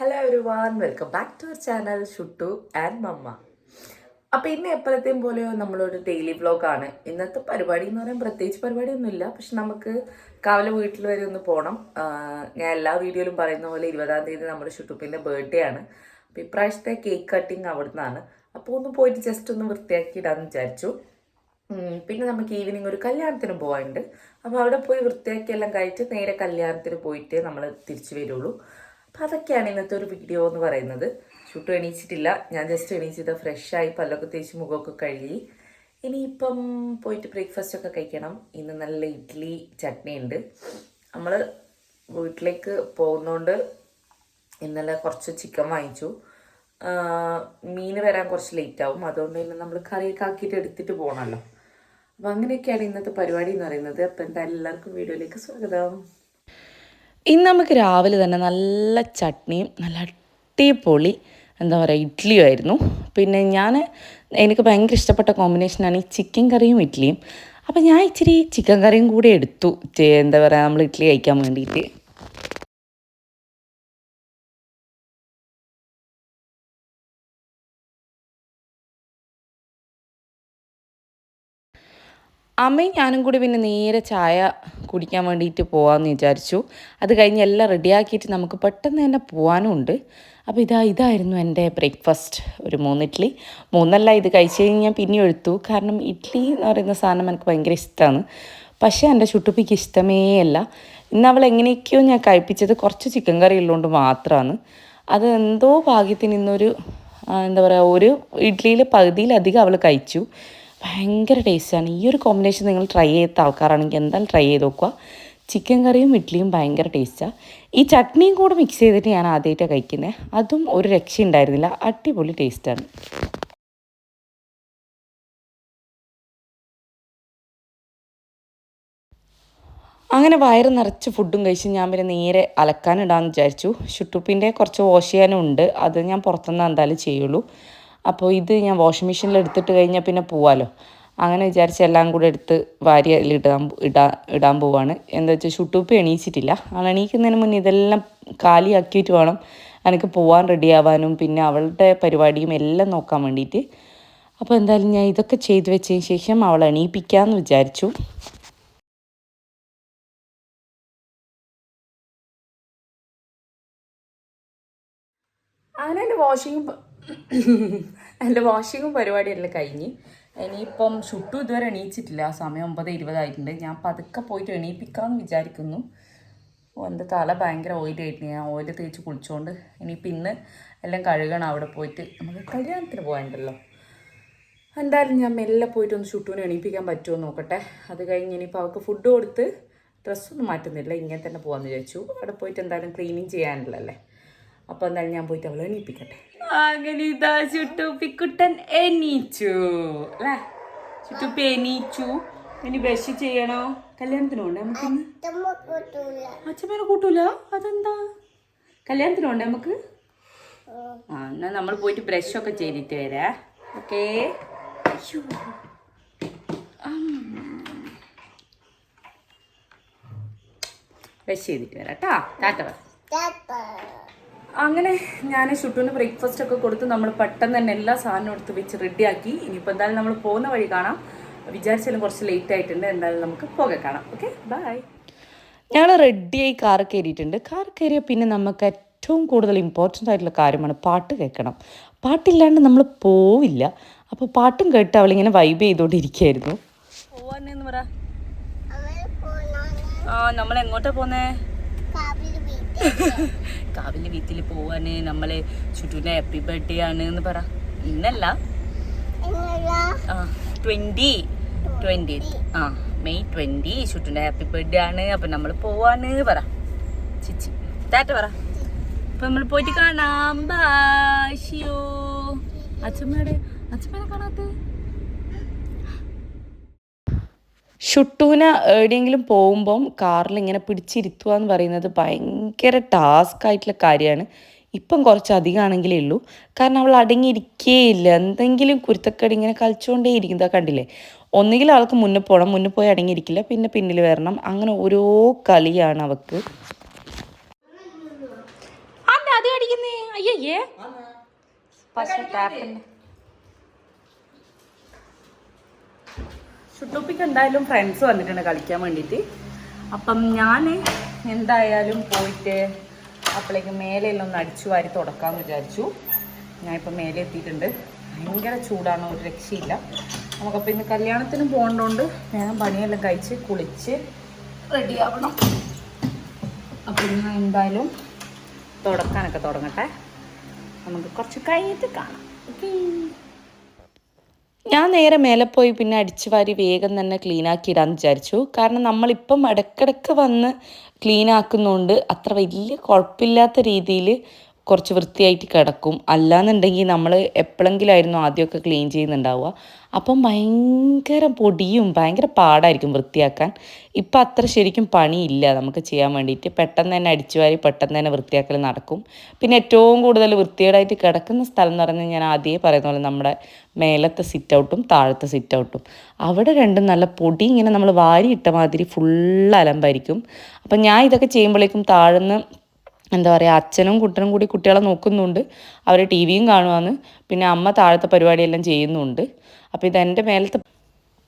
Hello everyone, welcome back to our channel Shuttu and Mamma. അപ്പോൾ ഇന്ന് എപ്പോഴത്തെയും പോലെ നമ്മളൊരു ഡെയിലി വ്ളോഗാണ്. ഇന്നത്തെ പരിപാടി എന്ന് പറയാൻ പ്രത്യേകിച്ച് പരിപാടിയൊന്നുമില്ല, പക്ഷെ നമുക്ക് കാവലെ വീട്ടിൽ വരെ ഒന്ന് പോകണം. ഞാൻ എല്ലാ വീഡിയോയിലും പറയുന്ന പോലെ 20-ാം തീയതി നമ്മുടെ ഷുട്ടുപ്പിൻ്റെ ബർത്ത്ഡേ ആണ്. അപ്പോൾ ഇപ്രാവശ്യത്തെ കേക്ക് കട്ടിങ് അവിടെ നിന്നാണ്. അപ്പോൾ ഒന്ന് പോയിട്ട് ജസ്റ്റ് ഒന്ന് വൃത്തിയാക്കി ഇടാമെന്ന് വിചാരിച്ചു. പിന്നെ നമുക്ക് ഈവനിങ് ഒരു കല്യാണത്തിന് പോകാനുണ്ട്. അപ്പോൾ അവിടെ പോയി വൃത്തിയാക്കി എല്ലാം കഴിച്ച് നേരെ കല്യാണത്തിന് പോയിട്ട് നമ്മൾ തിരിച്ചു വരുള്ളൂ. അപ്പോൾ അതൊക്കെയാണ് ഇന്നത്തെ ഒരു വീഡിയോ എന്ന് പറയുന്നത്. ഷൂട്ട് എണീച്ചിട്ടില്ല, ഞാൻ ജസ്റ്റ് എണീച്ചിട്ട് ഫ്രഷായി പല്ലൊക്കെ തേച്ച് മുഖമൊക്കെ കഴുകി. ഇനിയിപ്പം പോയിട്ട് ബ്രേക്ക്ഫാസ്റ്റ് ഒക്കെ കഴിക്കണം. ഇന്ന് നല്ല ഇഡ്ഡലി ചട്നി ഉണ്ട്. നമ്മൾ വീട്ടിലേക്ക് പോകുന്നതുകൊണ്ട് ഇന്നലെ കുറച്ച് ചിക്കൻ വാങ്ങിച്ചു. മീൻ വരാൻ കുറച്ച് ലേറ്റ് ആവും, അതുകൊണ്ട് തന്നെ നമ്മൾ കറിയൊക്കെ ആക്കിയിട്ട് എടുത്തിട്ട് പോകണമല്ലോ. അപ്പോൾ അങ്ങനെയൊക്കെയാണ് ഇന്നത്തെ പരിപാടി എന്ന് പറയുന്നത്. അപ്പോൾ എന്തായാലും എല്ലാവർക്കും വീഡിയോയിലേക്ക് സ്വാഗതം. ഇന്ന് നമുക്ക് രാവിലെ തന്നെ നല്ല ചട്നിയും നല്ല അടിപൊളി എന്താ പറയുക ഇഡ്ഡലിയുമായിരുന്നു. പിന്നെ എനിക്ക് ഭയങ്കര ഇഷ്ടപ്പെട്ട കോമ്പിനേഷനാണ് ഈ ചിക്കൻ കറിയും ഇഡ്ഡലിയും. അപ്പോൾ ഞാൻ ഇച്ചിരി ചിക്കൻ കറിയും കൂടി എടുത്തു, എന്താ പറയുക നമ്മൾ ഇഡ്ഡലി കഴിക്കാൻ വേണ്ടിയിട്ട്. അമ്മയും ഞാനും കൂടി പിന്നെ നേരെ ചായ കുടിക്കാൻ വേണ്ടിയിട്ട് പോകാമെന്ന് വിചാരിച്ചു. അത് കഴിഞ്ഞ് എല്ലാം റെഡിയാക്കിയിട്ട് നമുക്ക് പെട്ടെന്ന് തന്നെ പോകാനും ഉണ്ട്. അപ്പോൾ ഇതായിരുന്നു എൻ്റെ ബ്രേക്ക്ഫാസ്റ്റ്. ഒരു 3 ഇഡ്ഡലി, 3 ഇത് കഴിച്ച് കഴിഞ്ഞ് ഞാൻ പിന്നെ എടുത്തു. കാരണം ഇഡ്ഡലി എന്ന് പറയുന്ന സാധനം എനിക്ക് ഭയങ്കര ഇഷ്ടമാണ്. പക്ഷേ എൻ്റെ ചുട്ടുപ്പിക്ക് ഇഷ്ടമേ അല്ല. ഇന്ന് അവൾ എങ്ങനെയൊക്കെയോ ഞാൻ കഴിപ്പിച്ചത് കുറച്ച് ചിക്കൻ കറി ഉള്ളതുകൊണ്ട് മാത്രമാണ്. അത് എന്തോ ഭാഗ്യത്തിന് ഇന്നൊരു എന്താ പറയുക, ഒരു ഇഡ്ഡലിയിൽ പകുതിയിലധികം അവൾ കഴിച്ചു. ഭയങ്കര ടേസ്റ്റാണ്. ഈ ഒരു കോമ്പിനേഷൻ നിങ്ങൾ ട്രൈ ചെയ്ത ആൾക്കാരാണെങ്കിൽ എന്തായാലും ട്രൈ ചെയ്ത് നോക്കുക. ചിക്കൻ കറിയും ഇഡ്ഡലിയും ഭയങ്കര ടേസ്റ്റാണ്. ഈ ചട്നിയും കൂടെ മിക്സ് ചെയ്തിട്ട് ഞാൻ ആദ്യമായിട്ടാണ് കഴിക്കുന്നത്. അതും ഒരു രക്ഷ ഉണ്ടായിരുന്നില്ല, അടിപൊളി ടേസ്റ്റാണ്. അങ്ങനെ വയറ് നിറച്ച് ഫുഡും കഴിച്ച് ഞാൻ പിന്നെ നേരെ അലക്കാനിടാമെന്ന് വിചാരിച്ചു. ഷുട്ടുപ്പിൻ്റെ കുറച്ച് വാഷ് ചെയ്യാനും ഉണ്ട്, അത് ഞാൻ പുറത്തുനിന്ന് എന്തായാലും ചെയ്യുള്ളൂ. അപ്പോൾ ഇത് ഞാൻ വാഷിംഗ് മെഷീനിൽ എടുത്തിട്ട് കഴിഞ്ഞാൽ പിന്നെ പോവാമല്ലോ. അങ്ങനെ വിചാരിച്ച് എല്ലാം കൂടെ എടുത്ത് വാരി ഇടാൻ പോവാണ്. എന്താ വെച്ചാൽ ഷുട്ടുപ്പ് എണീച്ചിട്ടില്ല. അവൾ എണീക്കുന്നതിന് മുന്നേ ഇതെല്ലാം കാലിയാക്കിയിട്ട് വേണം എനിക്ക് പോകാൻ റെഡിയാവാനും പിന്നെ അവളുടെ പരിപാടിയും എല്ലാം നോക്കാൻ വേണ്ടിയിട്ട്. അപ്പോൾ എന്തായാലും ഞാൻ ഇതൊക്കെ ചെയ്ത് വെച്ചതിന് ശേഷം അവളെ എണീപ്പിക്കാമെന്ന് വിചാരിച്ചു. അങ്ങനെ എൻ്റെ വാഷിങ്ങും പരിപാടിയെല്ലാം കഴിഞ്ഞ് ഇനിയിപ്പം ഷുട്ടു ഇതുവരെ എണീച്ചിട്ടില്ല. സമയം 9:20 ഞാൻ പതുക്കെ പോയിട്ട് എണീപ്പിക്കാമെന്ന് വിചാരിക്കുന്നു. എൻ്റെ തല ഭയങ്കര ഓയിലായിട്ട് ഞാൻ ഓയിൽ തേച്ച് കുളിച്ചുകൊണ്ട് ഇനിയിപ്പോൾ ഇന്ന് എല്ലാം കഴുകണം. അവിടെ പോയിട്ട് നമുക്ക് കല്യാണത്തിന് പോകാനുണ്ടല്ലോ. എന്തായാലും ഞാൻ മെല്ലെ പോയിട്ടൊന്ന് ഷുട്ടുവിനെ എണീപ്പിക്കാൻ പറ്റുമോ നോക്കട്ടെ. അത് കഴിഞ്ഞ് ഇനിയിപ്പോൾ അവൾക്ക് ഫുഡ് കൊടുത്ത് ഡ്രസ്സൊന്നും മാറ്റുന്നില്ല, ഇങ്ങനെ തന്നെ പോകാമെന്ന് വിചാരിച്ചു. അവിടെ പോയിട്ട് എന്തായാലും ക്ലീനിങ് ചെയ്യാനുള്ളല്ലേ. അപ്പോൾ എന്തായാലും ഞാൻ പോയിട്ട് അവളെ എണീപ്പിക്കട്ടെ. അങ്ങനെ ഇതാ ചുട്ടുപ്പിക്കുട്ടൻ എണീച്ചു അല്ലേ. ചുട്ടുപ്പി എണീച്ചു. ഇനി ബ്രഷ് ചെയ്യണോ? കല്യാണത്തിന് പോണ്ടേ നമുക്ക്? അച്ഛമ്മേനെ കൂട്ടൂല? അതെന്താ? കല്യാണത്തിന് പോണ്ടേ നമുക്ക്? എന്നാൽ നമ്മൾ പോയിട്ട് ബ്രഷൊക്കെ ചെയ്തിട്ട് വരാം. ഓക്കേ. ബ്രഷ് ചെയ്തിട്ട് വരാം കേട്ടാ. ടാറ്റ. അങ്ങനെ ഞാൻ ഷുട്ടുവിന് ബ്രേക്ക്ഫാസ്റ്റ് ഒക്കെ കൊടുത്ത് നമ്മൾ പെട്ടെന്ന് തന്നെ എല്ലാ സാധനവും എടുത്ത് വെച്ച് റെഡിയാക്കി. ഇനിയിപ്പോൾ എന്തായാലും നമ്മൾ പോകുന്ന വഴി കാണാം. വിചാരിച്ചാലും കുറച്ച് ലേറ്റ് ആയിട്ടുണ്ട്. എന്തായാലും നമുക്ക് പോകെ കാണാം. Okay, bye. ഞങ്ങൾ റെഡിയായി കാർ കയറിയിട്ടുണ്ട്. കാർ കയറിയാൽ പിന്നെ നമുക്ക് ഏറ്റവും കൂടുതൽ ഇമ്പോർട്ടൻ്റ് ആയിട്ടുള്ള കാര്യമാണ് പാട്ട് കേൾക്കണം. പാട്ടില്ലാണ്ട് നമ്മൾ പോവില്ല. അപ്പോൾ പാട്ടും കേട്ട് അവളിങ്ങനെ വൈബ് ചെയ്തുകൊണ്ടിരിക്കുകയായിരുന്നു. പോവാനെന്ന് പറ. നമ്മൾ എങ്ങോട്ടാ പോന്നേ? കാവിലെ വീട്ടിൽ പോവാന്. നമ്മള് ചുറ്റുവിന്റെ ഹാപ്പി ബർത്ത്ഡേ ആണ് എന്ന് പറ. ഇന്നല്ല, 20 May 20 ചുറ്റുവിന്റെ ഹാപ്പി ബർത്ത്ഡേ ആണ്. അപ്പൊ നമ്മൾ പോവാന് പറ. ചിച്ചി ടാറ്റ പറ. അപ്പൊ നമ്മൾ പോയിട്ട് കാണാം. ബാഷിയോ. അച്ഛമ്മേനെ കാണാത്ത. ഷുട്ടൂന എവിടെയെങ്കിലും പോകുമ്പം കാറിൽ ഇങ്ങനെ പിടിച്ചിരുത്തുക എന്ന് പറയുന്നത് ഭയങ്കര ടാസ്ക് ആയിട്ടുള്ള കാര്യമാണ്. ഇപ്പം കുറച്ച് അധികമാണെങ്കിലേ ഉള്ളൂ. കാരണം അവൾ അടങ്ങിയിരിക്കേയില്ല. എന്തെങ്കിലും കുരുത്തക്കേട് ഇങ്ങനെ കളിച്ചുകൊണ്ടേ ഇരിക്കുന്നത് കണ്ടില്ലേ. ഒന്നുകിൽ ആൾക്ക് മുന്നിൽ പോകണം, മുന്നിൽ പോയി അടങ്ങിയിരിക്കില്ല, പിന്നെ പിന്നിൽ വരണം. അങ്ങനെ ഓരോ കളിയാണ് അവൾക്ക്. ആദ്യം അടിക്കുന്നേ? അയ്യേ പക്ഷെ ടാപ്പിന്റെ ഷുട്ടൂപ്പിക്ക് എന്തായാലും ഫ്രണ്ട്സ് വന്നിട്ടുണ്ട് കളിക്കാൻ വേണ്ടിയിട്ട്. അപ്പം ഞാൻ എന്തായാലും പോയിട്ട് അപ്പോഴേക്കും മേലെയെല്ലാം ഒന്ന് അടിച്ചു വാരി തുടക്കാമെന്ന് വിചാരിച്ചു. ഞാനിപ്പോൾ മേലെ എത്തിയിട്ടുണ്ട്. ഭയങ്കര ചൂടാണ്, ഒരു രക്ഷയില്ല. നമുക്കപ്പോൾ ഇന്ന് കല്യാണത്തിന് പോകേണ്ടതുകൊണ്ട് വേഗം പണിയെല്ലാം കഴിച്ച് കുളിച്ച് റെഡിയാവണം. അപ്പോൾ ഇന്ന് എന്തായാലും തുടക്കാനൊക്കെ തുടങ്ങട്ടെ. നമുക്ക് കുറച്ച് കഴിഞ്ഞിട്ട് കാണാം. ഓക്കേ. ഞാൻ നേരെ മേലെ പോയി പിന്നെ അടിച്ചു വാരി വേഗം തന്നെ ക്ലീനാക്കി ഇടാമെന്ന് വിചാരിച്ചു. കാരണം നമ്മളിപ്പം ഇടയ്ക്കിടയ്ക്ക് വന്ന് ക്ലീൻ ആക്കുന്നതുകൊണ്ട് അത്ര വലിയ കുഴപ്പമില്ലാത്ത രീതിയിൽ കുറച്ച് വൃത്തിയായിട്ട് കിടക്കും. അല്ലാന്നുണ്ടെങ്കിൽ നമ്മൾ എപ്പോഴെങ്കിലായിരുന്നു ആദ്യമൊക്കെ ക്ലീൻ ചെയ്യുന്നുണ്ടാവുക. അപ്പം ഭയങ്കര പൊടിയും ഭയങ്കര പാടായിരിക്കും വൃത്തിയാക്കാൻ. ഇപ്പം അത്ര ശരിക്കും പണിയില്ല നമുക്ക് ചെയ്യാൻ വേണ്ടിയിട്ട്. പെട്ടെന്ന് തന്നെ അടിച്ചു വാരി പെട്ടെന്ന് തന്നെ വൃത്തിയാക്കൽ നടക്കും. പിന്നെ ഏറ്റവും കൂടുതൽ വൃത്തികേടായിട്ട് കിടക്കുന്ന സ്ഥലം എന്ന് പറഞ്ഞാൽ ഞാൻ ആദ്യമേ പറയുന്ന പോലെ നമ്മുടെ മേലത്തെ സിറ്റ് ഔട്ടും താഴത്തെ സിറ്റ് ഔട്ടും. അവിടെ രണ്ടും നല്ല പൊടി ഇങ്ങനെ നമ്മൾ വാരിയിട്ട മാതിരി ഫുൾ അലമ്പായിരിക്കും. അപ്പം ഞാൻ ഇതൊക്കെ ചെയ്യുമ്പോഴേക്കും താഴെന്ന് എന്താ പറയുക, അച്ഛനും കുട്ടനും കൂടി കുട്ടികളെ നോക്കുന്നുണ്ട്. അവർ ടി വിയും കാണുവാന്ന്. പിന്നെ അമ്മ താഴത്തെ പരിപാടിയെല്ലാം ചെയ്യുന്നുണ്ട്. അപ്പോൾ ഇതെൻ്റെ മേലത്തെ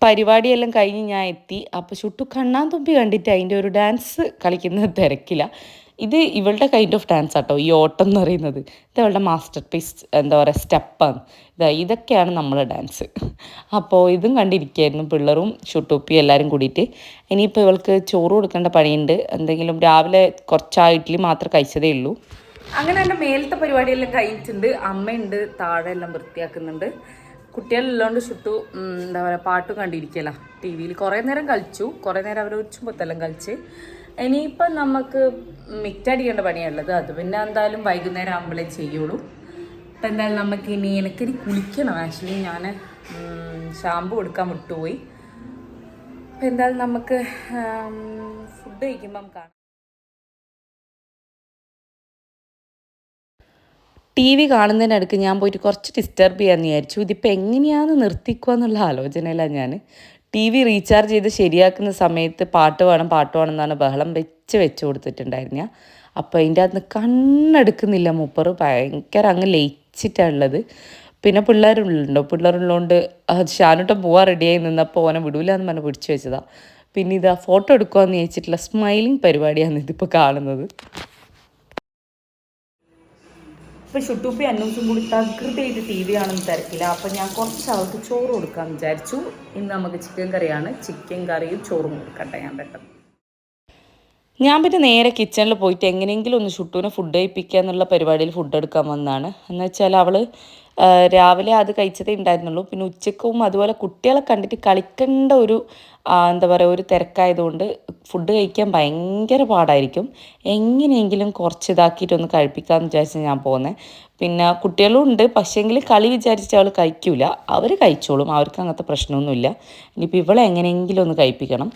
പരിപാടിയെല്ലാം കഴിഞ്ഞ് ഞാൻ എത്തി. അപ്പോൾ ചുട്ടു കണ്ണാൻ തുമ്പി കണ്ടിട്ട് അതിൻ്റെ ഒരു ഡാൻസ് കളിക്കുന്ന തിരക്കില്ല. ഇത് ഇവളുടെ കൈൻഡ് ഓഫ് ഡാൻസ് ആട്ടോ ഈ ഓട്ടം എന്ന് പറയുന്നത്. ഇത് അവളുടെ മാസ്റ്റർ പീസ്, എന്താ പറയുക, സ്റ്റെപ്പാണ്. ഇതൊക്കെയാണ് നമ്മളെ ഡാൻസ്. അപ്പോൾ ഇതും കണ്ടിരിക്കുകയായിരുന്നു പിള്ളേരും ഷുട്ടൂപ്പി എല്ലാവരും കൂടിയിട്ട്. ഇനിയിപ്പോൾ ഇവൾക്ക് ചോറ് കൊടുക്കേണ്ട പണിയുണ്ട്. എന്തെങ്കിലും രാവിലെ കുറച്ച് ഇഡ്ഡലി മാത്രം കഴിച്ചതേ ഉള്ളൂ. അങ്ങനെ എൻ്റെ മേലത്തെ പരിപാടിയെല്ലാം കഴിഞ്ഞിട്ടുണ്ട്. അമ്മയുണ്ട് താഴെ എല്ലാം വൃത്തിയാക്കുന്നുണ്ട്. കുട്ടികളുള്ളതുകൊണ്ട് ഷുട്ടു എന്താ പറയുക പാട്ടും കണ്ടിരിക്കല ടി വിയിൽ. കുറേ നേരം കളിച്ചു, കുറേ നേരം അവർ ഉച്ചുമ്പത്തെല്ലാം കളിച്ച്. ഇനിയിപ്പം നമുക്ക് മിറ്റടിക്കേണ്ട പണിയുള്ളത്. അത് പിന്നെ എന്തായാലും വൈകുന്നേരം ആകുമ്പോഴേ ചെയ്യുള്ളൂ. അപ്പം എന്തായാലും നമുക്ക് എനിക്കിനി കുളിക്കണം. ആക്ച്വലി ഞാൻ ഷാമ്പു കൊടുക്കാൻ വിട്ടുപോയി. അപ്പം എന്തായാലും നമുക്ക് ഫുഡ് കഴിക്കുമ്പം കാണാം. ടി വി കാണുന്നതിനിടയ്ക്ക് ഞാൻ പോയിട്ട് കുറച്ച് ഡിസ്റ്റർബ് ചെയ്യാമെന്ന് വിചാരിച്ചു. ഇതിപ്പോൾ എങ്ങനെയാണ് നിർത്തിക്കുക എന്നുള്ള ആലോചനയിലാണ് ഞാൻ. ടി വി റീചാർജ് ചെയ്ത് ശരിയാക്കുന്ന സമയത്ത് പാട്ട് വേണം എന്നാണ് ബഹളം വെച്ച് കൊടുത്തിട്ടുണ്ടായിരുന്ന. അപ്പോൾ അതിൻ്റെ അകത്ത് കണ്ണെടുക്കുന്നില്ല മൂപ്പറ്. ഭയങ്കര അങ്ങ് ലയിച്ചിട്ടാണുള്ളത്. പിന്നെ പിള്ളേരുള്ളതുകൊണ്ട് ഷാനുട്ടം പോവാൻ റെഡിയായി നിന്നപ്പോൾ ഓനെ വിടൂല എന്ന് പറഞ്ഞ് പിടിച്ചു വെച്ചതാണ്. പിന്നെ ഇതാ ഫോട്ടോ എടുക്കുകയെന്ന് ചോദിച്ചിട്ടുള്ള സ്മൈലിംഗ് പരിപാടിയാണ് ഇതിപ്പോൾ കാണുന്നത്. ഇപ്പോൾ ഷുട്ടൂപ്പി അന്നൂസും കൂടി തകൃതിയായിട്ട് ടി വി കാണുന്ന തിരക്കില്ല. അപ്പോൾ ഞാൻ കുറച്ച് അവർക്ക് ചോറ് കൊടുക്കാമെന്ന് വിചാരിച്ചു. ഇന്ന് നമുക്ക് ചിക്കൻ കറിയാണ്. ചിക്കൻ കറിയും ചോറും കൊടുക്കട്ടെ ഞാൻ പെട്ടെന്ന്. ഞാൻ പിന്നെ നേരെ കിച്ചണിൽ പോയിട്ട് എങ്ങനെയെങ്കിലും ഒന്ന് ഷുട്ടൂനെ ഫുഡ് കഴിപ്പിക്കുക എന്നുള്ള പരിപാടിയിൽ ഫുഡ് എടുക്കാൻ വന്നതാണ്. എന്ന് വെച്ചാൽ അവൾ രാവിലെ അത് കഴിച്ചതേ ഉണ്ടായിരുന്നുള്ളൂ. പിന്നെ ഉച്ചക്കും അതുപോലെ കുട്ടികളെ കണ്ടിട്ട് കളിക്കേണ്ട ഒരു എന്താ പറയുക ഒരു തിരക്കായതുകൊണ്ട് ഫുഡ് കഴിക്കാൻ ഭയങ്കര പാടായിരിക്കും. എങ്ങനെയെങ്കിലും കുറച്ച് ഇതാക്കിയിട്ടൊന്ന് കഴിപ്പിക്കാമെന്ന് വിചാരിച്ച് ഞാൻ പോകുന്നത്. പിന്നെ കുട്ടികളും ഉണ്ട്, പക്ഷേങ്കിൽ കളി വിചാരിച്ചിട്ട് അവൾ കഴിക്കൂല. അവർ കഴിച്ചോളും, അവർക്ക് അങ്ങനത്തെ പ്രശ്നമൊന്നുമില്ല. ഇനിയിപ്പോൾ ഇവളെ എങ്ങനെയെങ്കിലും ഒന്ന് കഴിപ്പിക്കണം.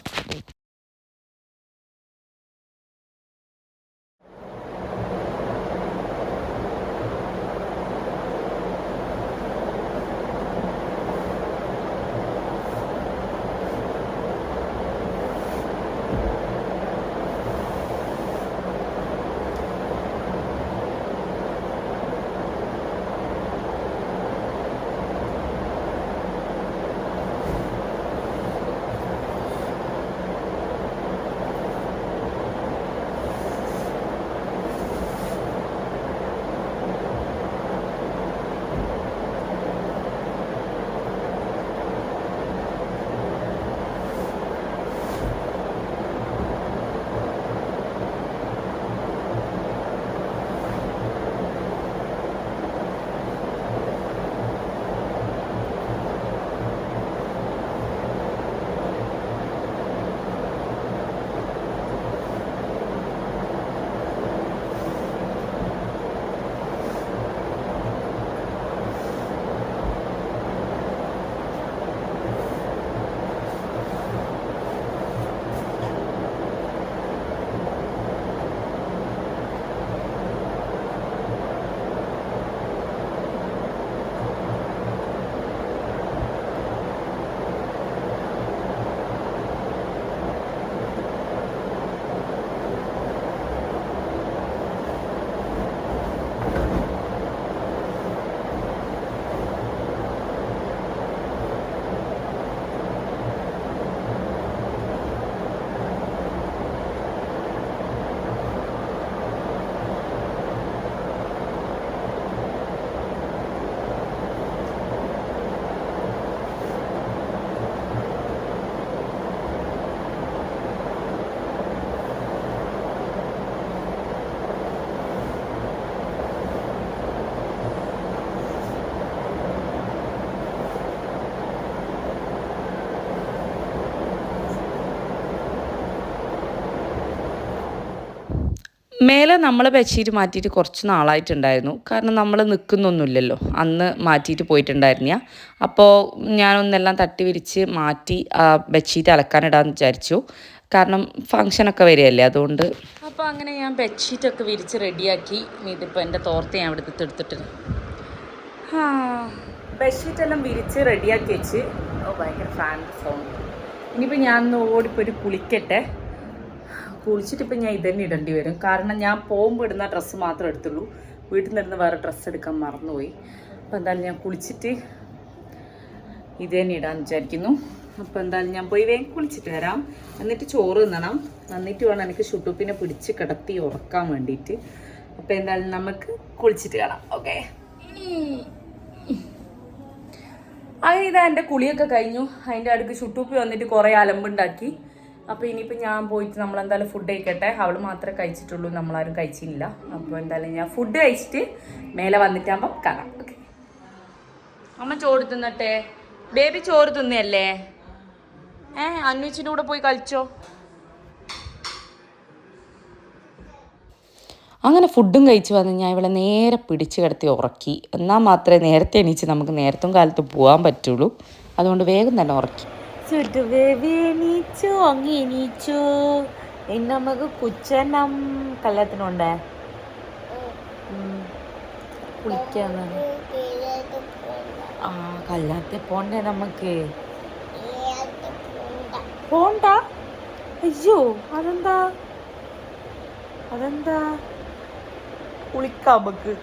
മേലെ നമ്മൾ ബെഡ്ഷീറ്റ് മാറ്റിയിട്ട് കുറച്ച് നാളായിട്ടുണ്ടായിരുന്നു. കാരണം നമ്മൾ നിൽക്കുന്നൊന്നുമില്ലല്ലോ. അന്ന് മാറ്റിയിട്ട് പോയിട്ടുണ്ടായിരുന്നില്ല. അപ്പോൾ ഞാനൊന്നെല്ലാം തട്ടി വിരിച്ച് മാറ്റി ബെഡ്ഷീറ്റ് അലക്കാനിടാമെന്ന് വിചാരിച്ചു. കാരണം ഫങ്ഷനൊക്കെ വരികയല്ലേ, അതുകൊണ്ട്. അപ്പോൾ അങ്ങനെ ഞാൻ ബെഡ്ഷീറ്റൊക്കെ വിരിച്ച് റെഡിയാക്കി. ഇതിപ്പോൾ എൻ്റെ തോർത്ത് ഞാൻ ഇവിടെ എടുത്തിട്ട് ബെഡ്ഷീറ്റെല്ലാം വിരിച്ച് റെഡിയാക്കി വെച്ച്. ഭയങ്കര ഫാൻ്റെ സൗണ്ട്. ഇനിയിപ്പോൾ ഞാനൊന്ന് ഓടിപ്പോയിട്ട് കുളിക്കട്ടെ. കുളിച്ചിട്ടിപ്പോൾ ഞാൻ ഇതന്നെ ഇടേണ്ടി വരും. കാരണം ഞാൻ പോകുമ്പോൾ ഇടുന്ന ഡ്രസ്സ് മാത്രമേ എടുത്തുള്ളൂ. വീട്ടിൽ നിന്ന് വേറെ ഡ്രസ്സ് എടുക്കാൻ മറന്നുപോയി. അപ്പോൾ എന്തായാലും ഞാൻ കുളിച്ചിട്ട് ഇത് തന്നെ ഇടാമെന്ന് വിചാരിക്കുന്നു. അപ്പോൾ എന്തായാലും ഞാൻ പോയി വേഗം കുളിച്ചിട്ട് വരാം. എന്നിട്ട് ചോറ് തിന്നണം. എന്നിട്ട് വേണം എനിക്ക് ഷുട്ടൂപ്പിനെ പിടിച്ച് കിടത്തി ഉറക്കാൻ വേണ്ടിയിട്ട്. അപ്പോൾ എന്തായാലും നമുക്ക് കുളിച്ചിട്ട് കാണാം. ഓക്കെ, അങ്ങനെ ഇതാ എൻ്റെ കുളിയൊക്കെ കഴിഞ്ഞു. അതിൻ്റെ അടുക്ക് ഷുട്ടൂപ്പി വന്നിട്ട് കുറേ അലമ്പുണ്ടാക്കി. അപ്പോൾ ഇനിയിപ്പോൾ ഞാൻ പോയിട്ട് നമ്മളെന്തായാലും ഫുഡ് കഴിക്കട്ടെ. അവൾ മാത്രമേ കഴിച്ചിട്ടുള്ളൂ, നമ്മളാരും കഴിച്ചില്ല. അപ്പോൾ എന്തായാലും ഞാൻ ഫുഡ് കഴിച്ചിട്ട് മേലെ വന്നിട്ടാകുമ്പം കാണാം. ഓക്കെ, അമ്മ ചോറ് തിന്നട്ടെ. ബേബി ചോറ് തിന്നല്ലേ? അന്വേഷിച്ചിട്ട് കൂടെ പോയി കളിച്ചോ. അങ്ങനെ ഫുഡും കഴിച്ച് വന്ന് ഞാൻ ഇവിടെ നേരെ പിടിച്ച് കിടത്തി ഉറക്കി. എന്നാൽ മാത്രമേ നേരത്തെ എണീച്ച് നമുക്ക് നേരത്തും കാലത്ത് പോകാൻ പറ്റുള്ളൂ. അതുകൊണ്ട് വേഗം തന്നെ ഉറക്കി. എണീച്ചു അങ്ങി എണീച്ചു. ഇന്ന് നമുക്ക് കുച്ചനം കല്യാണത്തിനുണ്ടേ, കുളിക്കാന്ന്. കല്യാണത്തിൽ പോണ്ടേ നമുക്ക്? പോണ്ട? അയ്യോ, അതെന്താ? കുളിക്കാം നമുക്ക്.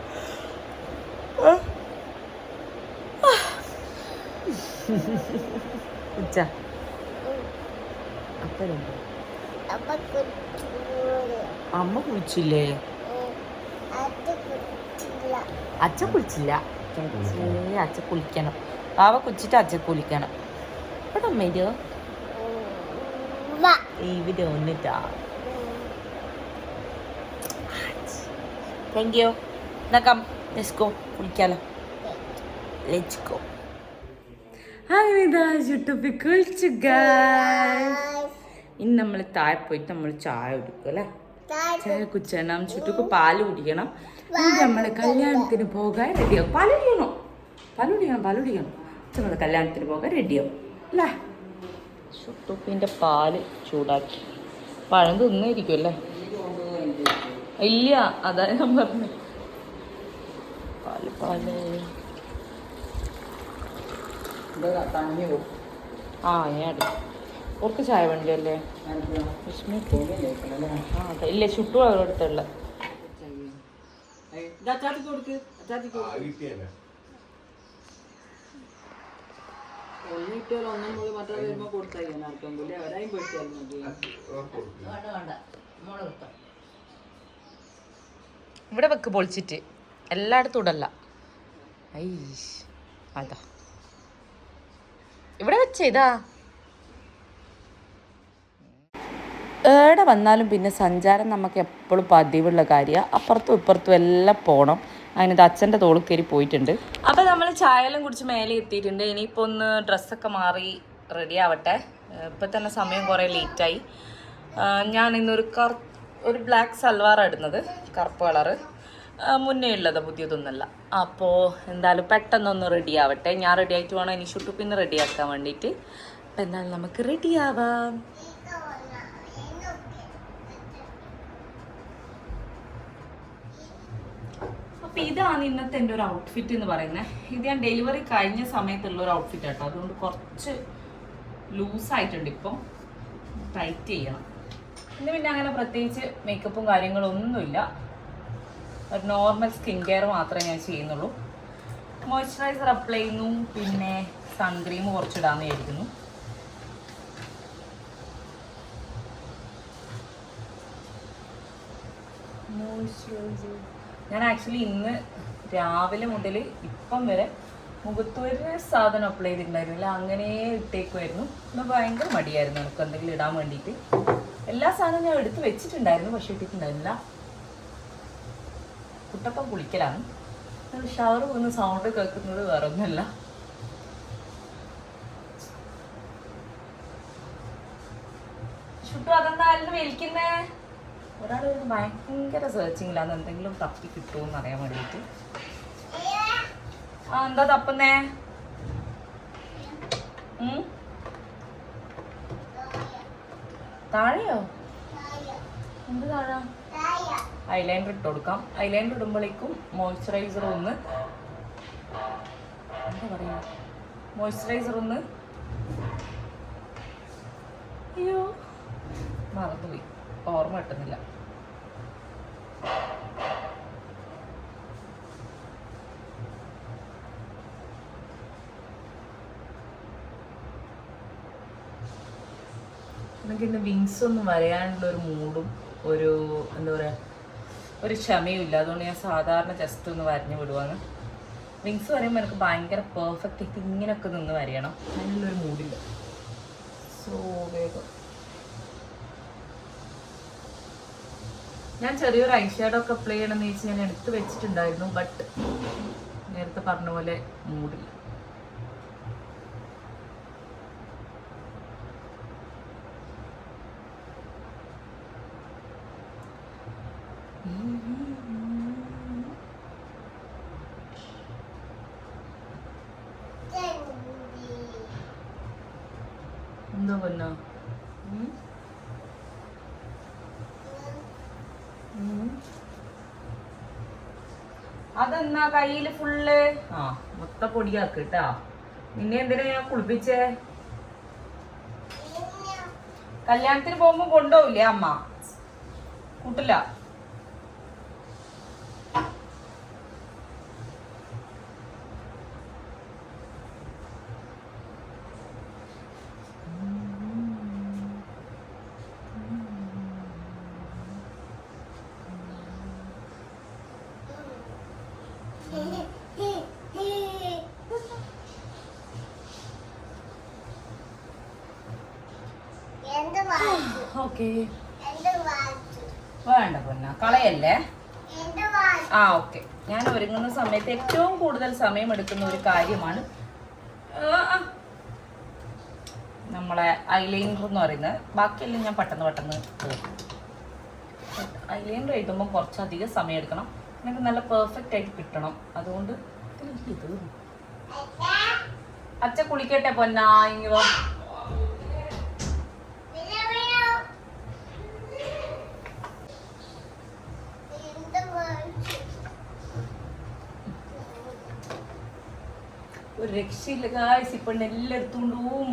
ഉച്ച അമ്മ കുളിച്ചില്ലേ? അച്ഛ കുളിച്ചില്ല. അച്ഛ കുളിക്കണം. പാവ കുളിച്ചിട്ട് അച്ഛ കുളിക്കണം. ഇവിടെ അമ്മയോ ഇവിടെ ഒന്നിട്ടാ. Thank you. എന്നാക്കാം, ലെറ്റ്സ് ഗോ, കുളിക്കാലോ. Let's go. അങ്ങനെ ഇതാ ഷുട്ടൂപ്പി കുളിച്ചു ഗൈസ്. ഇനി നമ്മൾ താഴെ പോയിട്ട് നമ്മൾ ചായ കുടിക്കും അല്ലേ? ചായ കുടിച്ചണം. ചുട്ടുക്ക് പാല് കുടിക്കണം. എന്നിട്ട് നമ്മൾ കല്യാണത്തിന് പോകാൻ റെഡിയാവും. പാല് കുടിക്കണം. നമ്മൾ കല്യാണത്തിന് പോകാൻ റെഡിയാവും അല്ലേ? ഷുട്ടൂപ്പിൻ്റെ പാല് ചൂടാക്കി. പഴം തിന്നായിരിക്കും അല്ലേ? ഇല്ല, അതാ ഞാൻ പറഞ്ഞു. പാല് ഞാൻ ഓർക്ക് ചായ വേണ്ടിയല്ലേ? ഇല്ല, ചുട്ടു അടുത്തുള്ള ഇവിടെ വെക്ക് പൊളിച്ചിട്ട് എല്ലായിടത്തും ഇടല്ല. അതാ ഇവിടെ വെച്ചേ. ഇതാ എവിടെ വന്നാലും പിന്നെ സഞ്ചാരം നമുക്ക് എപ്പോഴും പതിവുള്ള കാര്യമാണ്. അപ്പുറത്തും ഇപ്പുറത്തും എല്ലാം പോകണം. അതിനത് അച്ഛൻ്റെ തോളിൽ കയറി പോയിട്ടുണ്ട്. അപ്പോൾ നമ്മൾ ചായയെല്ലാം കുടിച്ച് മേലെ എത്തിയിട്ടുണ്ട്. ഇനിയിപ്പോൾ ഒന്ന് ഡ്രസ്സൊക്കെ മാറി റെഡി ആവട്ടെ. ഇപ്പം തന്നെ സമയം കുറേ ലേറ്റായി. ഞാൻ ഇന്നൊരു ഒരു ബ്ലാക്ക് സൽവാറാണ് ഇടുന്നത്, കറുപ്പ് കളറ്. മുന്നേ ഉള്ളത്, പുതിയതൊന്നുമല്ല. അപ്പോൾ എന്തായാലും പെട്ടെന്നൊന്ന് റെഡി ആവട്ടെ. ഞാൻ റെഡി ആയിട്ട് വേണം ഇനി ഷുട്ടൂപ്പിന്ന് റെഡിയാക്കാൻ വേണ്ടിയിട്ട്. അപ്പം എന്തായാലും നമുക്ക് റെഡി ആവാം. അപ്പോൾ ഇതാണ് ഇന്നത്തെ എൻ്റെ ഒരു ഔട്ട്ഫിറ്റ് എന്ന് പറയുന്നത്. ഇത് ഞാൻ ഡെലിവറി കഴിഞ്ഞ സമയത്തുള്ളൊരു ഔട്ട്ഫിറ്റ് കേട്ടോ. അതുകൊണ്ട് കുറച്ച് ലൂസായിട്ടുണ്ട്. ഇപ്പം ടൈറ്റ് ചെയ്യണം. ഇന്ന് പിന്നെ അങ്ങനെ പ്രത്യേകിച്ച് മേക്കപ്പും കാര്യങ്ങളൊന്നുമില്ല. ഒരു നോർമൽ സ്കിൻ കെയർ മാത്രമേ ഞാൻ ചെയ്യുന്നുള്ളൂ. മോയ്സ്ചറൈസർ അപ്ലൈ ചെയ്യുന്നു, പിന്നെ സൺക്രീം കുറച്ചിടാമെന്ന് വിചാരിക്കുന്നു. മോയ്സ്ചറൈസർ ഞാൻ ആക്ച്വലി ഇന്ന് രാവിലെ മുതൽ ഇപ്പം വരെ മുഖത്തൊരു സാധനം അപ്ലൈ ചെയ്തിട്ടുണ്ടായിരുന്നില്ല. അങ്ങനെ ഇട്ടേക്കുമായിരുന്നു. ഇന്ന് ഭയങ്കര മടിയായിരുന്നു എനിക്ക് എന്തെങ്കിലും ഇടാൻ വേണ്ടിയിട്ട്. എല്ലാ സാധനവും ഞാൻ എടുത്ത് വെച്ചിട്ടുണ്ടായിരുന്നു, പക്ഷെ ഇട്ടിട്ടുണ്ടായിരുന്നില്ല. കുട്ടപ്പം കുളിക്കലാണ്. ഷവർ പോകുന്ന സൗണ്ട് കേൾക്കുന്നത് വേറെ ഒന്നുമല്ല. ഷുട്ടു അതെന്താ വലിക്കുന്നേ? ഒരാൾ ഭയങ്കര സെർച്ചിങ്ങിലാണ് എന്തെങ്കിലും തപ്പി കിട്ടുമെന്ന് അറിയാൻ വേണ്ടിയിട്ട്. ആ എന്താ തപ്പുന്നേ? താഴെയോ? എന്ത് താഴെ? ഐലൈനർ ഇട്ട് കൊടുക്കാം. ഐലൈനർ ഇടുമ്പോഴേക്കും മോയ്സ്ചറൈസർ ഒന്ന് എന്താ പറയാ, മോയ്സ്ചറൈസർ ഒന്ന് അയ്യോ മറന്നുപോയി, ഓർമ്മ കിട്ടുന്നില്ല. എനിക്ക് ഇന്ന് വിങ്സ് ഒന്നും വരയാനുള്ള ഒരു മൂഡും ഒരു എന്താ പറയുക ഒരു ക്ഷമയും ഇല്ല. അതുകൊണ്ട് ഞാൻ സാധാരണ ജസ്റ്റ് ഒന്ന് വരഞ്ഞു വിടുവാണ്. വിങ്സ് വരയുമ്പോൾ എനിക്ക് ഭയങ്കര പെർഫെക്റ്റ് ആയിട്ട് ഇങ്ങനെയൊക്കെ നിന്ന് വരയണം, അതിനുള്ളൊരു മൂഡില്ല. സോ വേഗം ഞാൻ ചെറിയൊരു ഐഷാഡോ ഒക്കെ അപ്ലൈ ചെയ്യണമെന്ന് ചോദിച്ചാൽ ഞാൻ എടുത്ത് വെച്ചിട്ടുണ്ടായിരുന്നു. ബട്ട് നേരത്തെ പറഞ്ഞ പോലെ മൂഡില്ല. എന്തോ പൊന്നോ? അതെന്നാ കയ്യില് ഫുള്ള് മൊത്ത പൊടിയാക്ക് കേട്ടാ. നിന്നെ എന്തിനാ ഞാൻ കുളിപ്പിച്ചേ? കല്യാണത്തിന് പോകുമ്പോ കൊണ്ടുപോവില്ലേ അമ്മ? കൂട്ടില്ല. ഓക്കെ വേണ്ട പൊന്ന കളയല്ലേ. ഓക്കെ. ഞാൻ ഒരുങ്ങുന്ന സമയത്ത് ഏറ്റവും കൂടുതൽ സമയം എടുക്കുന്ന ഒരു കാര്യമാണ് നമ്മളെ ഐലൈനർ എന്ന് പറയുന്നത്. ബാക്കിയെല്ലാം ഞാൻ പെട്ടെന്ന് പോകും. ഐലൈനർ എഴുതുമ്പോൾ കുറച്ചധികം സമയം എടുക്കണം, എനിക്ക് നല്ല പെർഫെക്റ്റ് ആയിട്ട് കിട്ടണം. അതുകൊണ്ട് ഇത് അച്ഛ കുളിക്കട്ടെ പൊന്നാ. ഇങ്ങോ ഒരു രക്ഷയില്ല ഗായ്സ്, ഇപ്പൊ എല്ലാം എടുത്തുകൊണ്ടും.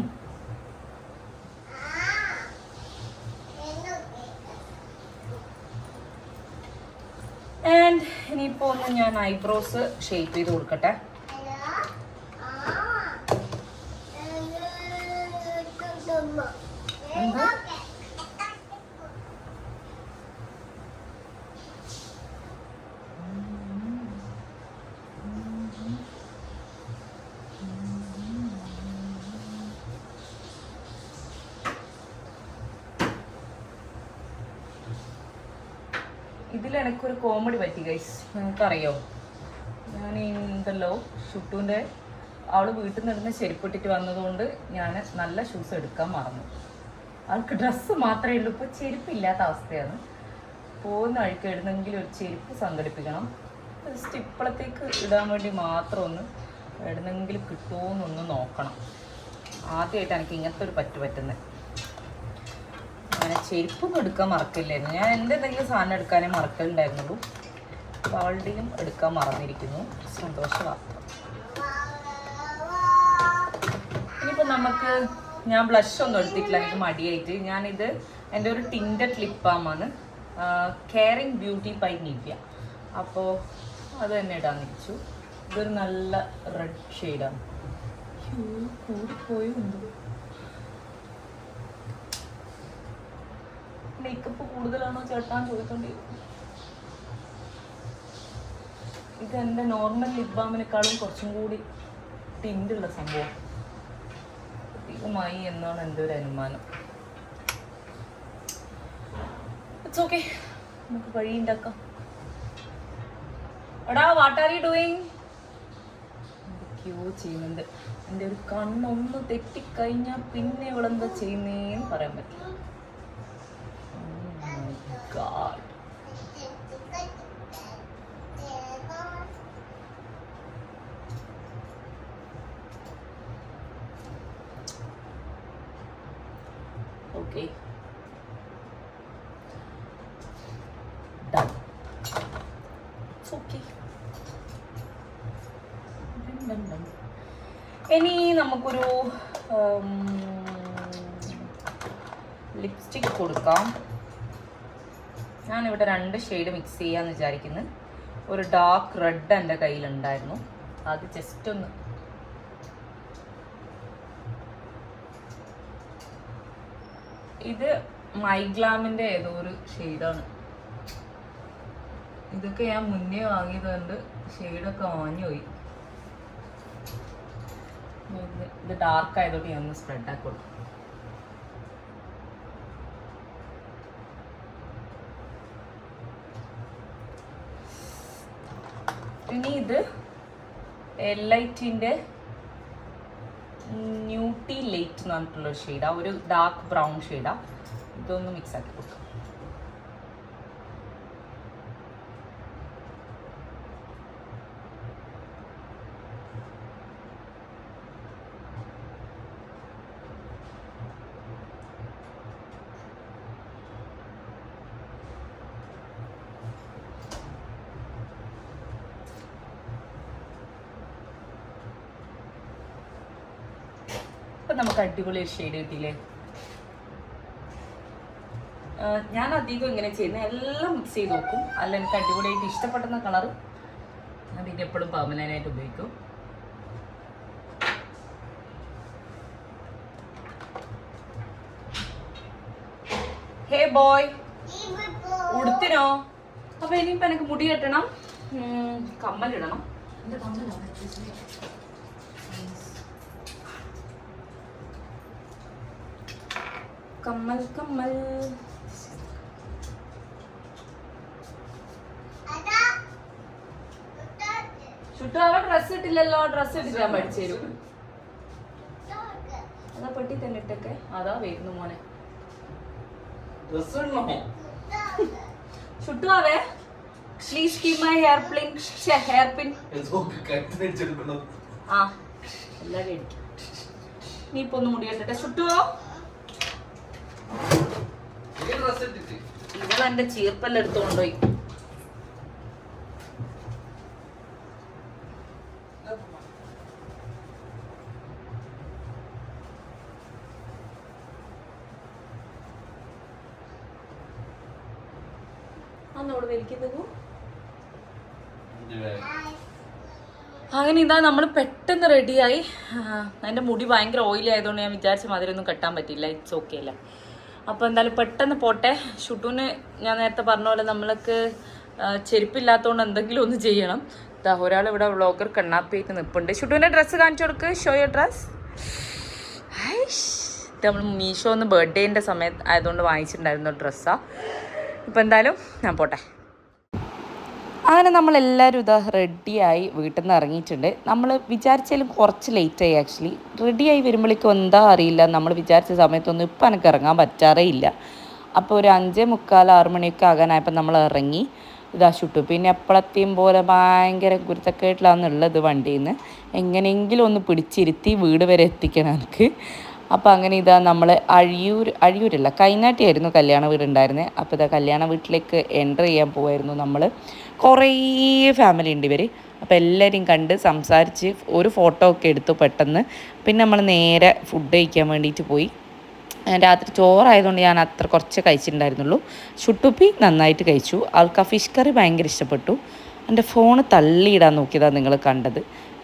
ആൻഡ് ഇനിയിപ്പോ ഒന്ന് ഞാൻ ഐബ്രോസ് ഷേപ്പ് ചെയ്ത് കൊടുക്കട്ടെ. എന്താ ഇതിലെനിക്കൊരു കോമഡി പറ്റി ഗൈസ്, നിങ്ങൾക്കറിയോ? ഞാൻ ഉണ്ടല്ലോ ഷുട്ടുവിൻ്റെ അവള് വീട്ടിൽ നിന്ന് ഇടുന്ന ചെരുപ്പിട്ടിട്ട് വന്നതുകൊണ്ട് ഞാൻ നല്ല ഷൂസ് എടുക്കാൻ മറന്നു. അവൾക്ക് ഡ്രസ്സ് മാത്രമേ ഉള്ളൂ, ഇപ്പോൾ ചെരുപ്പില്ലാത്ത അവസ്ഥയാണ്. പോകുന്ന വഴിക്ക് എവിടുന്നെങ്കിലും ഒരു ചെരുപ്പ് സംഘടിപ്പിക്കണം. ജസ്റ്റ് ഇപ്പോഴത്തേക്ക് ഇടാൻ വേണ്ടി മാത്രം ഒന്ന് എവിടുന്നെങ്കിലും കിട്ടുമോയെന്നൊന്ന് നോക്കണം. ആദ്യമായിട്ട് എനിക്ക് ഇങ്ങനത്തെ ഒരു പറ്റുന്നത്. അങ്ങനെ ചെരുപ്പൊന്നും എടുക്കാൻ മറക്കില്ലായിരുന്നു. ഞാൻ എന്തെങ്കിലും സാധനം എടുക്കാനേ മറക്കലുണ്ടായിരുന്നുള്ളൂ. അപ്പോൾ അവളുടെയും എടുക്കാൻ മറന്നിരിക്കുന്നു. സന്തോഷ വാർത്ത. ഇനിയിപ്പോൾ നമുക്ക് ഞാൻ ബ്ലഷ് ഒന്നും എടുത്തിട്ടില്ല, എനിക്ക് മടിയായിട്ട്. ഞാനിത് എൻ്റെ ഒരു ടിൻറ്റഡ് ലിപ് ബാമാണ്, കെയറിങ് ബ്യൂട്ടി ബൈ നിവ്യ. അപ്പോൾ അത് തന്നെ ഇടാൻ വെച്ചു. ഇതൊരു നല്ല റെഡ് ഷെയ്ഡാണ്. കൂടിപ്പോയോ എന്തോ, മേക്കപ്പ് കൂടുതലാണോ ചേട്ടാൻ ചോദിച്ചോണ്ടിരിക്കും. ഇത് എൻ്റെ നോർമൽ ലിപ് ബാമിനേക്കാളും കുറച്ചും കൂടി ടിൻറ്റുള്ള സംഭവം അധികമായി എന്നാണ് എൻ്റെ ഒരു അനുമാനം. ഇറ്റ്സ് ഓക്കെ, നമുക്ക് വഴി ഉണ്ടാക്കാം. എടാ വാട്ട് ആർ യു ഡൂയിങ്? എന്തൊക്കെയോ ചെയ്യുന്നുണ്ട്. എൻ്റെ ഒരു കണ്ണൊന്ന് തെറ്റിക്കഴിഞ്ഞാൽ പിന്നെ ഇവളെന്താ ചെയ്യുന്നേന്ന് പറയാൻ പറ്റില്ല. God. Okay, done. It's okay. ഇനി നമുക്കൊരു ലിപ്സ്റ്റിക് കൊടുക്കാം. ഞാനിവിടെ 2 ഷെയ്ഡ് മിക്സ് ചെയ്യാമെന്ന് വിചാരിക്കുന്നു. ഒരു ഡാർക്ക് റെഡ് എൻ്റെ കയ്യിലുണ്ടായിരുന്നു, അത് ജസ്റ്റ് ഒന്ന് ഇത് മൈഗ്ലാമിൻ്റെ ഏതോ ഒരു ഷെയ്ഡാണ്. ഇതൊക്കെ ഞാൻ മുന്നേ വാങ്ങിയതുകൊണ്ട് ഷെയ്ഡൊക്കെ വാങ്ങിപ്പോയി. ഇത് ഡാർക്ക് ആയതുകൊണ്ട് ഞാൻ ഒന്ന് സ്പ്രെഡ് ആക്കി കൊടുക്കും. ഇനി ഇത് എലൈറ്റിൻ്റെ ന്യൂട്ടി ലൈറ്റ് എന്ന് പറഞ്ഞിട്ടുള്ള ഷെയ്ഡാ, ഒരു ഡാർക്ക് ബ്രൗൺ ഷെയ്ഡാ. ഇതൊന്ന് മിക്സ് ആക്കി കൊടുക്കാം. ഇപ്പം നമുക്ക് അടിപൊളി ഒരു ഷെയ്ഡ് കിട്ടിയില്ലേ? ഞാൻ അധികം ഇങ്ങനെ ചെയ്യുന്നത് എല്ലാം മിക്സ് ചെയ്ത് നോക്കും. അല്ല, എനിക്ക് അടിപൊളിയായിട്ട് ഇഷ്ടപ്പെടുന്ന കളർ ഞാൻ പിന്നെ എപ്പോഴും പെർമനൻ്റായിട്ട് ഉപയോഗിക്കും. ഹേ ബോയ്, ഉടുത്തിനോ? അപ്പൊ ഇനിയിപ്പോ എനിക്ക് മുടി കെട്ടണം, കമ്മലിടണം. എന്റെ കമ്മലാണ് കമ്മൽ കമ്മൽ. ചുട്ടു അവ ഡ്രസ് ഇട്ടില്ലല്ലോ, ഡ്രസ് ഇട്ടിട്ട് ഞാൻ പഠിച്ചു തരും. അതാ പെട്ടി തന്നെ ഇട്ടൊക്കെ. അതാ വരുന്നു മോനെ. ചുട്ടുവാവേ, please keep my hairpin. Hairpin ആ എല്ലാവരും അടിക്കും. നീ ഇപ്പൊ ഒന്ന് മുടി കെട്ടട്ടെ. ചുട്ടുവോ? ഇവൾ എന്റെ ചീർപ്പെല്ലാം എടുത്തുകൊണ്ടുപോയി. അന്നോട് വലിക്കുന്നു. അങ്ങനെ ഇതാ നമ്മൾ പെട്ടെന്ന് റെഡിയായി. എൻ്റെ മുടി ഭയങ്കര ഓയിലി ആയതുകൊണ്ട് ഞാൻ വിചാരിച്ച മാതിരി ഒന്നും കെട്ടാൻ പറ്റില്ല. ഇറ്റ്സ് ഓക്കെ അല്ല. അപ്പോൾ എന്തായാലും പെട്ടെന്ന് പോട്ടെ. ഷുട്ടൂന് ഞാൻ നേരത്തെ പറഞ്ഞ പോലെ നമ്മൾക്ക് ചെരുപ്പില്ലാത്തതുകൊണ്ട് എന്തെങ്കിലും ഒന്ന് ചെയ്യണം. ഇതാ ഒരാൾ ഇവിടെ വ്ളോഗർ കണ്ണാപ്പിയായിട്ട് നിൽപ്പുണ്ട്. ഷുട്ടൂൻ്റെ ഡ്രസ്സ് കാണിച്ചു കൊടുക്ക്. Show your dress. ഇത് നമ്മൾ മീഷോ ഒന്ന് ബർത്ത്ഡേൻ്റെ സമയത്ത് ആയതുകൊണ്ട് വാങ്ങിച്ചിട്ടുണ്ടായിരുന്ന ഡ്രസ്സാണ്. ഇപ്പോൾ എന്തായാലും ഞാൻ പോട്ടെ. അങ്ങനെ നമ്മളെല്ലാവരും ഇതാ റെഡിയായി വീട്ടിൽ നിന്ന് ഇറങ്ങിയിട്ടുണ്ട്. നമ്മൾ വിചാരിച്ചാലും കുറച്ച് ലേറ്റായി ആക്ച്വലി. റെഡിയായി വരുമ്പോഴേക്കും എന്താ അറിയില്ല, നമ്മൾ വിചാരിച്ച സമയത്തൊന്നും ഇപ്പം എനിക്ക് ഇറങ്ങാൻ പറ്റാറേ ഇല്ല. അപ്പോൾ ഒരു 5:45 6 മണിയൊക്കെ ആകാനായപ്പോൾ നമ്മൾ ഇറങ്ങി. ഇതാ ചുട്ടു. പിന്നെ എപ്പോഴത്തെയും പോലെ ഭയങ്കര ഗുരുത്തക്കേട്ടിലാണെന്നുള്ളത് വണ്ടിയിൽ നിന്ന്. എങ്ങനെയെങ്കിലും ഒന്ന് പിടിച്ചിരുത്തി വീട് വരെ എത്തിക്കണം എനിക്ക്. അപ്പോൾ അങ്ങനെ ഇതാ നമ്മൾ അഴിയൂരല്ല കൈനാട്ടിയായിരുന്നു കല്യാണ വീടുണ്ടായിരുന്നത്. അപ്പോൾ ഇതാ കല്യാണ വീട്ടിലേക്ക് എൻ്റർ ചെയ്യാൻ പോവായിരുന്നു നമ്മൾ. കുറേ ഫാമിലി ഉണ്ട് ഇവർ. അപ്പോൾ എല്ലാവരെയും കണ്ട് സംസാരിച്ച് ഒരു ഫോട്ടോ ഒക്കെ എടുത്തു പെട്ടെന്ന്. പിന്നെ നമ്മൾ നേരെ ഫുഡ് കഴിക്കാൻ വേണ്ടിയിട്ട് പോയി. രാത്രി ചോറായതുകൊണ്ട് ഞാൻ അത്ര കുറച്ച് കഴിച്ചിട്ടുണ്ടായിരുന്നുള്ളൂ. ചുട്ടുപ്പി നന്നായിട്ട് കഴിച്ചു. ആൾക്ക് ആ ഫിഷ് കറി ഭയങ്കര ഇഷ്ടപ്പെട്ടു. എൻ്റെ ഫോണ് തള്ളിയിടാൻ നോക്കിയതാണ് നിങ്ങൾ കണ്ടത്.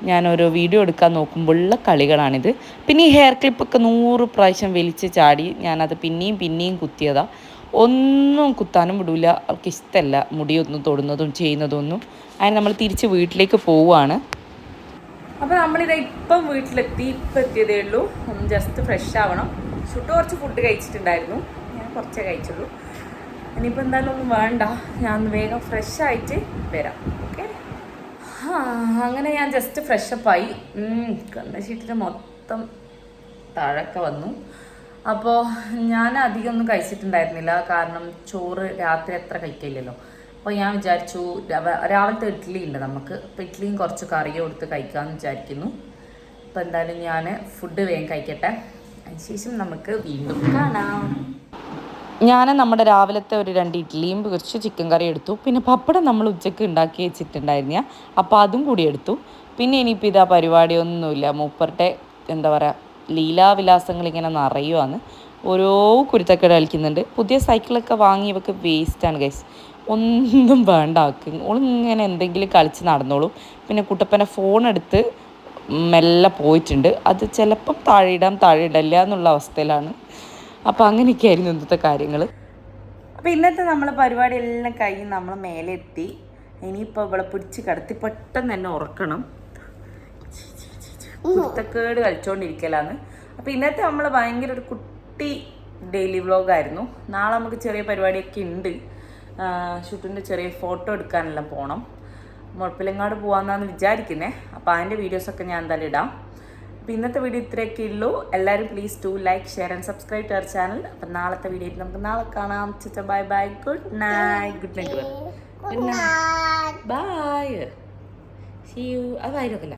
ഞാനൊരു വീഡിയോ എടുക്കാൻ നോക്കുമ്പോഴുള്ള കളികളാണിത്. പിന്നെ ഈ ഹെയർ ക്ലിപ്പൊക്കെ 100 പ്രാവശ്യം വലിച്ച് ചാടി ഞാനത് പിന്നെയും കുത്തിയതാണ്. ഒന്നും കുത്താനും വിടില്ല. അവർക്ക് ഇഷ്ടമല്ല മുടിയൊന്നും തൊടുന്നതും ചെയ്യുന്നതൊന്നും. അതിന് നമ്മൾ തിരിച്ച് വീട്ടിലേക്ക് പോവുകയാണ്. അപ്പോൾ നമ്മളിത് ഇപ്പം വീട്ടിലെത്തി. ഇപ്പം എത്തിയതേ ഉള്ളൂ. ഒന്ന് ജസ്റ്റ് ഫ്രഷ് ആവണം. ചുട്ടു കുറച്ച് ഫുഡ് കഴിച്ചിട്ടുണ്ടായിരുന്നു, ഞാൻ കുറച്ചേ കഴിച്ചുള്ളൂ. ഇനിയിപ്പോൾ എന്തായാലും ഒന്നും വേണ്ട, ഞാൻ വേഗം ഫ്രഷ് ആയിട്ട് വരാം. ഓക്കെ. അങ്ങനെ ഞാൻ ജസ്റ്റ് ഫ്രഷപ്പായി. കണ്ണ ഷീറ്റിൽ മൊത്തം താഴൊക്കെ വന്നു. അപ്പോൾ ഞാൻ അധികം ഒന്നും കഴിച്ചിട്ടുണ്ടായിരുന്നില്ല, കാരണം ചോറ് രാത്രി അത്ര കഴിക്കില്ലല്ലോ. അപ്പോൾ ഞാൻ വിചാരിച്ചു രാവിലത്തെ ഇഡ്ഡലി ഉണ്ട് നമുക്ക്, അപ്പോൾ ഇഡ്ഡലിയും കുറച്ച് കറിയും എടുത്ത് കഴിക്കാമെന്ന് വിചാരിക്കുന്നു. അപ്പോൾ എന്തായാലും ഞാൻ ഫുഡ് വേഗം കഴിക്കട്ടെ, അതിനുശേഷം നമുക്ക് വീണ്ടും കാണാം. ഞാൻ നമ്മുടെ രാവിലത്തെ ഒരു 2 ഇഡ്ഡലിയും കുറച്ച് ചിക്കൻ കറി എടുത്തു. പിന്നെ പപ്പടം നമ്മൾ ഉച്ചയ്ക്ക് ഉണ്ടാക്കി വെച്ചിട്ടുണ്ടായിരുന്ന, അപ്പോൾ അതും കൂടി എടുത്തു. പിന്നെ ഇനിയിപ്പോൾ ഇതാ പരിപാടിയൊന്നുമില്ല, മൂപ്പരുടെ എന്താ പറയുക ലീലാവിലാസങ്ങൾ ഇങ്ങനെ നിറയുവാണ്. ഓരോ കുരുത്തക്കേട് കളിക്കുന്നുണ്ട്. പുതിയ സൈക്കിളൊക്കെ വാങ്ങി ഇവർക്ക് വേസ്റ്റാണ് ഗൈസ്, ഒന്നും വേണ്ട ആക്ക്. ഓളിങ്ങനെ എന്തെങ്കിലും കളിച്ച് നടന്നോളും. പിന്നെ കുട്ടപ്പൻ്റെ ഫോൺ എടുത്ത് മെല്ലെ പോയിട്ടുണ്ട്, അത് ചിലപ്പം താഴെ ഇടല്ല എന്നുള്ള അവസ്ഥയിലാണ്. അപ്പോൾ അങ്ങനെയൊക്കെയായിരുന്നു ഇന്നത്തെ കാര്യങ്ങൾ. അപ്പോൾ ഇന്നത്തെ നമ്മളെ പരിപാടി എല്ലാം കഴിഞ്ഞ് നമ്മൾ മേലെ എത്തി. ഇനിയിപ്പോൾ ഇവിടെ പിടിച്ച് കിടത്തി പെട്ടെന്ന് തന്നെ ഉറക്കണം, കുരുത്തക്കേട് കളിച്ചുകൊണ്ടിരിക്കലാണ്. അപ്പോൾ ഇന്നത്തെ നമ്മൾ ഭയങ്കര ഒരു കുട്ടി ഡെയിലി വ്ളോഗായിരുന്നു. നാളെ നമുക്ക് ചെറിയ പരിപാടിയൊക്കെ ഉണ്ട്, ഷൂട്ടിൻ്റെ ചെറിയ ഫോട്ടോ എടുക്കാനെല്ലാം പോകണം. മുഴപ്പിലങ്ങാട് പോകാമെന്നാണ് വിചാരിക്കുന്നത്. അപ്പോൾ അതിൻ്റെ വീഡിയോസൊക്കെ ഞാൻ എന്തായാലും ഇടാം. അപ്പോൾ ഇന്നത്തെ വീഡിയോ ഇത്രയൊക്കെ ഉള്ളൂ. എല്ലാവരും please to like, share and subscribe to our channel. അപ്പം നാളത്തെ വീഡിയോയിൽ നമുക്ക് നാളെ കാണാം. Bye bye, good night. Good night, good night, bye. See you. അത് ആയിരുന്നില്ല.